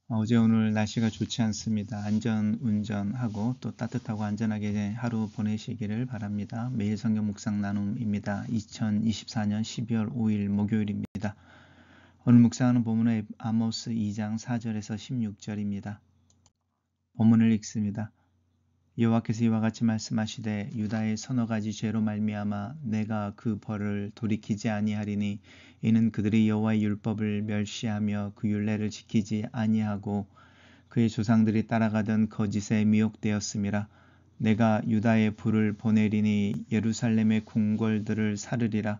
어제 오늘 날씨가 좋지 않습니다. 안전 운전하고 또 따뜻하고 안전하게 하루 보내시기를 바랍니다. 매일 성경 묵상 나눔입니다. 2024년 12월 5일 목요일입니다. 오늘 묵상하는 본문은 아모스 2장 4절에서 16절입니다. 본문을 읽습니다. 여호와께서 이와 같이 말씀하시되 유다의 서너 가지 죄로 말미암아 내가 그 벌을 돌이키지 아니하리니 이는 그들이 여호와의 율법을 멸시하며 그 율례를 지키지 아니하고 그의 조상들이 따라가던 거짓에 미혹되었음이라. 내가 유다의 불을 보내리니 예루살렘의 궁궐들을 사르리라.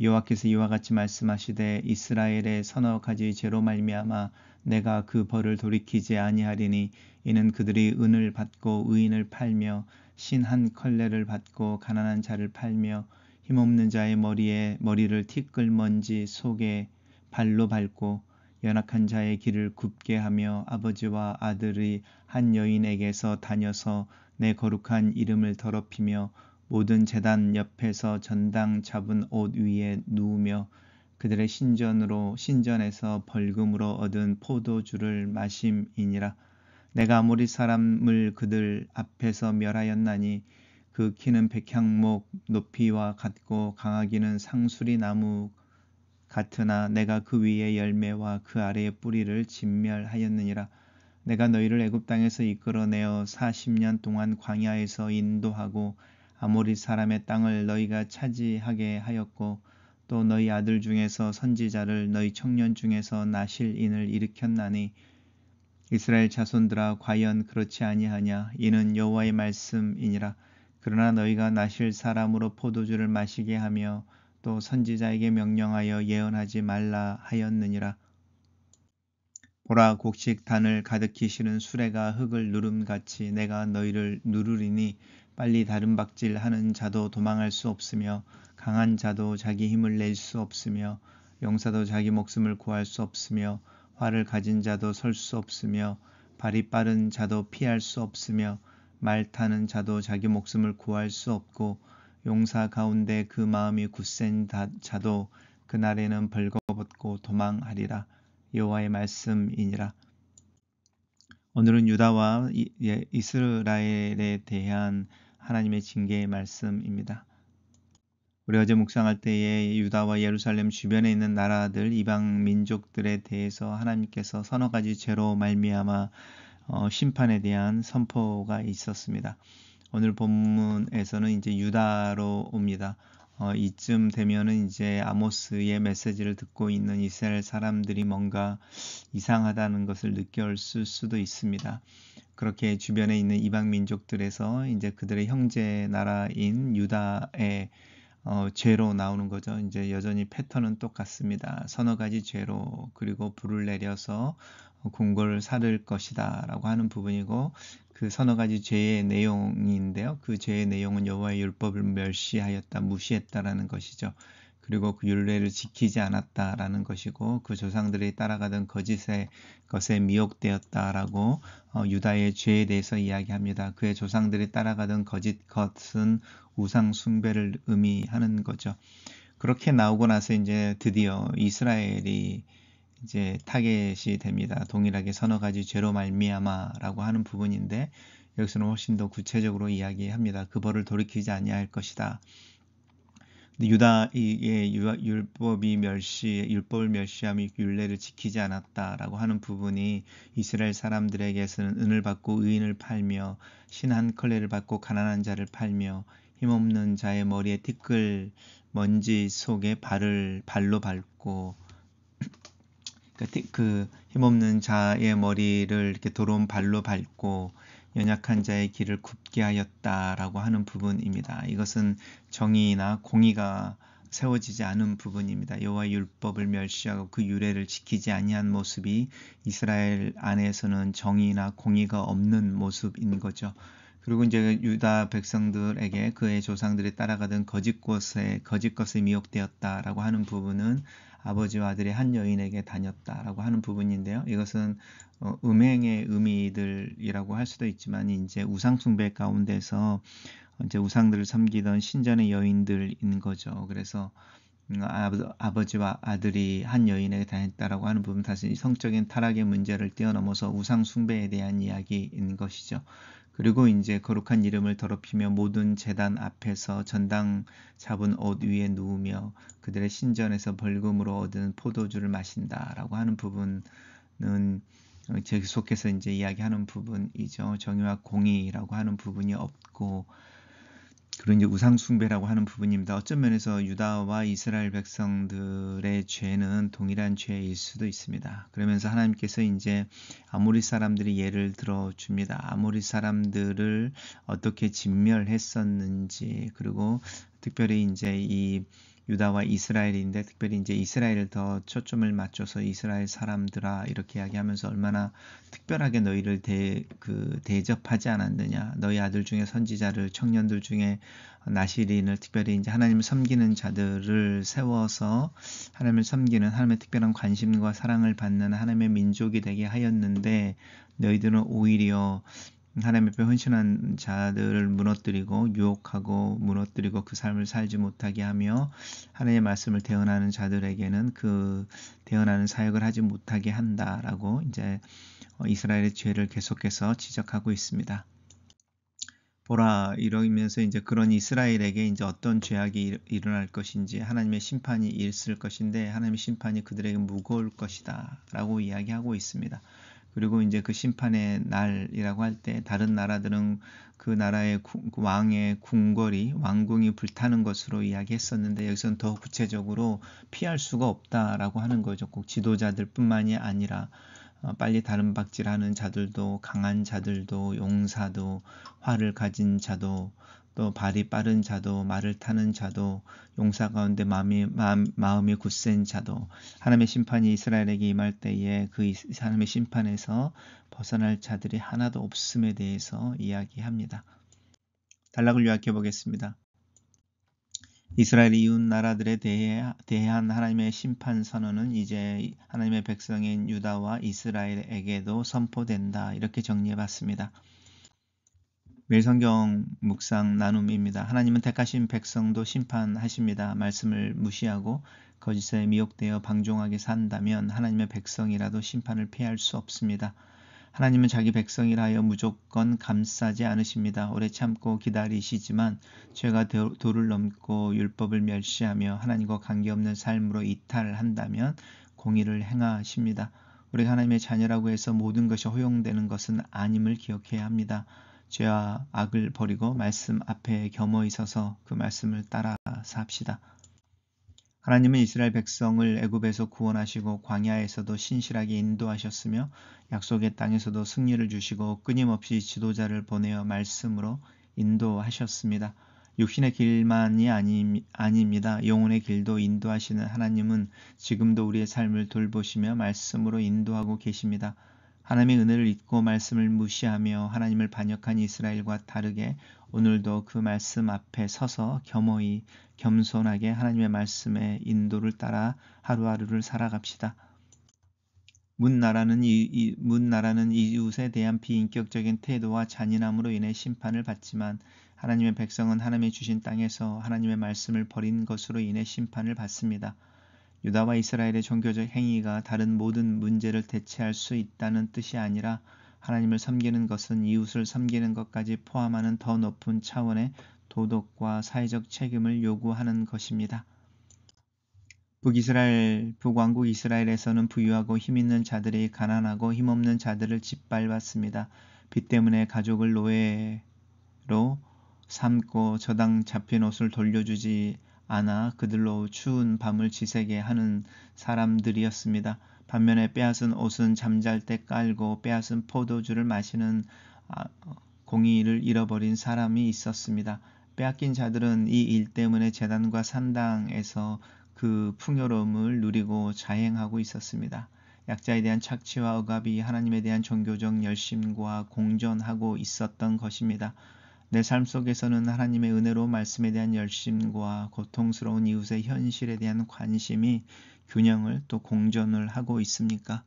여호와께서 이와 같이 말씀하시되 이스라엘의 서너 가지 죄로 말미암아 내가 그 벌을 돌이키지 아니하리니 이는 그들이 은을 받고 의인을 팔며 신 한 컬레를 받고 가난한 자를 팔며 힘없는 자의 머리를 티끌먼지 속에 발로 밟고 연약한 자의 길을 굽게 하며 아버지와 아들이 한 여인에게서 다녀서 내 거룩한 이름을 더럽히며 모든 제단 옆에서 전당 잡은 옷 위에 누우며 그들의 신전에서 벌금으로 얻은 포도주를 마심이니라. 내가 아모리 사람을 그들 앞에서 멸하였나니 그 키는 백향목 높이와 같고 강하기는 상수리 나무 같으나 내가 그 위에 열매와 그 아래의 뿌리를 진멸하였느니라. 내가 너희를 애굽 땅에서 이끌어내어 40년 동안 광야에서 인도하고 아모리 사람의 땅을 너희가 차지하게 하였고 또 너희 아들 중에서 선지자를 너희 청년 중에서 나실인을 일으켰나니 이스라엘 자손들아 과연 그렇지 아니하냐. 이는 여호와의 말씀이니라. 그러나 너희가 나실 사람으로 포도주를 마시게 하며 또 선지자에게 명령하여 예언하지 말라 하였느니라. 보라, 곡식 단을 가득히 실은 수레가 흙을 누름같이 내가 너희를 누르리니 빨리 다름박질 하는 자도 도망할 수 없으며 강한 자도 자기 힘을 낼 수 없으며 용사도 자기 목숨을 구할 수 없으며 활을 가진 자도 설 수 없으며 발이 빠른 자도 피할 수 없으며 말 타는 자도 자기 목숨을 구할 수 없고 용사 가운데 그 마음이 굳센 자도 그날에는 벌거벗고 도망하리라. 여호와의 말씀이니라. 오늘은 유다와 이스라엘에 대한 하나님의 징계의 말씀입니다. 우리 어제 묵상할 때에 유다와 예루살렘 주변에 있는 나라들, 이방 민족들에 대해서 하나님께서 서너 가지 죄로 말미암아 심판에 대한 선포가 있었습니다. 오늘 본문에서는 이제 유다로 옵니다. 이쯤 되면은 이제 아모스의 메시지를 듣고 있는 이스라엘 사람들이 뭔가 이상하다는 것을 느꼈을 수도 있습니다. 그렇게 주변에 있는 이방 민족들에서 이제 그들의 형제 나라인 유다의 죄로 나오는 거죠. 이제 여전히 패턴은 똑같습니다. 서너 가지 죄로 그리고 불을 내려서 궁궐을 사를 것이다 라고 하는 부분이고 그 서너 가지 죄의 내용인데요. 그 죄의 내용은 여호와의 율법을 멸시하였다, 무시했다라는 것이죠. 그리고 그 율례를 지키지 않았다라는 것이고 그 조상들이 따라가던 것에 미혹되었다라고 유다의 죄에 대해서 이야기합니다. 그의 조상들이 따라가던 거짓 것은 우상 숭배를 의미하는 거죠. 그렇게 나오고 나서 이제 드디어 이스라엘이 이제 타겟이 됩니다. 동일하게 서너 가지 죄로 말미암아라고 하는 부분인데 여기서는 훨씬 더 구체적으로 이야기합니다. 그 벌을 돌이키지 아니할 것이다. 유다의 율법을 멸시하며 율례를 지키지 않았다라고 하는 부분이 이스라엘 사람들에게서는 은을 받고 의인을 팔며 신 한 컬레를 받고 가난한 자를 팔며 힘없는 자의 머리에 티끌 먼지 속에 발로 밟고 그 힘없는 자의 머리를 이렇게 더러운 발로 밟고 연약한 자의 길을 굽게 하였다라고 하는 부분입니다. 이것은 정의나 공의가 세워지지 않은 부분입니다. 여호와의 율법을 멸시하고 그 율례를 지키지 아니한 모습이 이스라엘 안에서는 정의나 공의가 없는 모습인 거죠. 그리고 이제 유다 백성들에게 그의 조상들이 따라가던 거짓 것에 미혹되었다라고 하는 부분은 아버지와 아들이 한 여인에게 다녔다라고 하는 부분인데요. 이것은 음행의 의미들이라고 할 수도 있지만 이제 우상 숭배 가운데서 이제 우상들을 섬기던 신전의 여인들인 거죠. 그래서 아버지와 아들이 한 여인에게 당했다라고 하는 부분, 사실 성적인 타락의 문제를 뛰어넘어서 우상 숭배에 대한 이야기인 것이죠. 그리고 이제 거룩한 이름을 더럽히며 모든 제단 앞에서 전당 잡은 옷 위에 누우며 그들의 신전에서 벌금으로 얻은 포도주를 마신다라고 하는 부분은 계속해서 이제 이야기하는 부분이죠. 정의와 공의라고 하는 부분이 없고, 그리고 이제 우상숭배라고 하는 부분입니다. 어떤 면에서 유다와 이스라엘 백성들의 죄는 동일한 죄일 수도 있습니다. 그러면서 하나님께서 이제 아모리 사람들이 예를 들어 줍니다. 아모리 사람들을 어떻게 진멸했었는지, 그리고 특별히 이제 이 유다와 이스라엘인데 특별히 이제 이스라엘을 더 초점을 맞춰서 이스라엘 사람들아 이렇게 이야기하면서 얼마나 특별하게 너희를 대접하지 않았느냐. 너희 아들 중에 선지자를, 청년들 중에 나시린을, 특별히 이제 하나님을 섬기는 자들을 세워서 하나님을 섬기는, 하나님의 특별한 관심과 사랑을 받는 하나님의 민족이 되게 하였는데, 너희들은 오히려 하나님 앞에 헌신한 자들을 무너뜨리고 유혹하고 무너뜨리고 그 삶을 살지 못하게 하며 하나님의 말씀을 대언하는 자들에게는 그 대언하는 사역을 하지 못하게 한다라고 이제 이스라엘의 죄를 계속해서 지적하고 있습니다. 보라, 이러면서 이제 그런 이스라엘에게 이제 어떤 죄악이 일어날 것인지, 하나님의 심판이 있을 것인데 하나님의 심판이 그들에게 무거울 것이다라고 이야기하고 있습니다. 그리고 이제 그 심판의 날이라고 할 때 다른 나라들은 그 나라의 왕의 궁궐이, 왕궁이 불타는 것으로 이야기했었는데, 여기서는 더 구체적으로 피할 수가 없다라고 하는 거죠. 꼭 지도자들뿐만이 아니라 빨리 다름박질하는 자들도, 강한 자들도, 용사도, 활을 가진 자도, 또 발이 빠른 자도, 말을 타는 자도, 용사 가운데 마음이 굳센 자도, 하나님의 심판이 이스라엘에게 임할 때에 그 하나님의 심판에서 벗어날 자들이 하나도 없음에 대해서 이야기합니다. 단락을 요약해 보겠습니다. 이스라엘 이웃 나라들에 대한 하나님의 심판 선언은 이제 하나님의 백성인 유다와 이스라엘에게도 선포된다. 이렇게 정리해 봤습니다. 매일 성경 묵상 나눔입니다. 하나님은 택하신 백성도 심판하십니다. 말씀을 무시하고 거짓에 미혹되어 방종하게 산다면 하나님의 백성이라도 심판을 피할 수 없습니다. 하나님은 자기 백성이라 하여 무조건 감싸지 않으십니다. 오래 참고 기다리시지만 죄가 도를 넘고 율법을 멸시하며 하나님과 관계없는 삶으로 이탈한다면 공의를 행하십니다. 우리가 하나님의 자녀라고 해서 모든 것이 허용되는 것은 아님을 기억해야 합니다. 죄와 악을 버리고 말씀 앞에 겸허히 서서 그 말씀을 따라 삽시다. 하나님은 이스라엘 백성을 애굽에서 구원하시고 광야에서도 신실하게 인도하셨으며 약속의 땅에서도 승리를 주시고 끊임없이 지도자를 보내어 말씀으로 인도하셨습니다. 육신의 길만이 아닙니다. 영혼의 길도 인도하시는 하나님은 지금도 우리의 삶을 돌보시며 말씀으로 인도하고 계십니다. 하나님의 은혜를 잊고 말씀을 무시하며 하나님을 반역한 이스라엘과 다르게 오늘도 그 말씀 앞에 서서 겸허히 겸손하게 하나님의 말씀의 인도를 따라 하루하루를 살아갑시다. 문나라는 이웃에 대한 비인격적인 태도와 잔인함으로 인해 심판을 받지만 하나님의 백성은 하나님의 주신 땅에서 하나님의 말씀을 버린 것으로 인해 심판을 받습니다. 유다와 이스라엘의 종교적 행위가 다른 모든 문제를 대체할 수 있다는 뜻이 아니라 하나님을 섬기는 것은 이웃을 섬기는 것까지 포함하는 더 높은 차원의 도덕과 사회적 책임을 요구하는 것입니다. 북왕국 이스라엘에서는 부유하고 힘있는 자들이 가난하고 힘없는 자들을 짓밟았습니다. 빚 때문에 가족을 노예로 삼고 저당 잡힌 옷을 돌려주지 않아 그들로 추운 밤을 지새게 하는 사람들이었습니다. 반면에 빼앗은 옷은 잠잘 때 깔고 빼앗은 포도주를 마시는 공의를 잃어버린 사람이 있었습니다. 빼앗긴 자들은 이 일 때문에 제단과 산당에서 그 풍요로움을 누리고 자행하고 있었습니다. 약자에 대한 착취와 억압이 하나님에 대한 종교적 열심과 공존하고 있었던 것입니다. 내 삶 속에서는 하나님의 은혜로 말씀에 대한 열심과 고통스러운 이웃의 현실에 대한 관심이 균형을 또 공존을 하고 있습니까?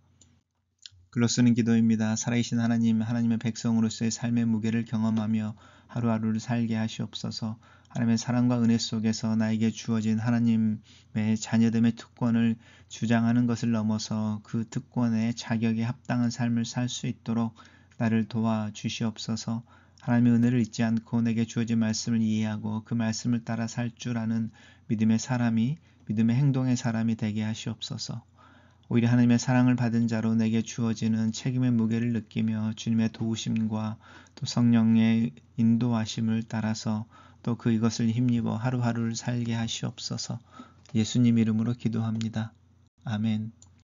글로 쓰는 기도입니다. 살아계신 하나님, 하나님의 백성으로서의 삶의 무게를 경험하며 하루하루를 살게 하시옵소서. 하나님의 사랑과 은혜 속에서 나에게 주어진 하나님의 자녀됨의 특권을 주장하는 것을 넘어서 그 특권의 자격에 합당한 삶을 살 수 있도록 나를 도와주시옵소서. 하나님의 은혜를 잊지 않고 내게 주어진 말씀을 이해하고 그 말씀을 따라 살 줄 아는 믿음의 사람이, 믿음의 행동의 사람이 되게 하시옵소서. 오히려 하나님의 사랑을 받은 자로 내게 주어지는 책임의 무게를 느끼며 주님의 도우심과 또 성령의 인도하심을 따라서 또 이것을 힘입어 하루하루를 살게 하시옵소서. 예수님 이름으로 기도합니다. 아멘.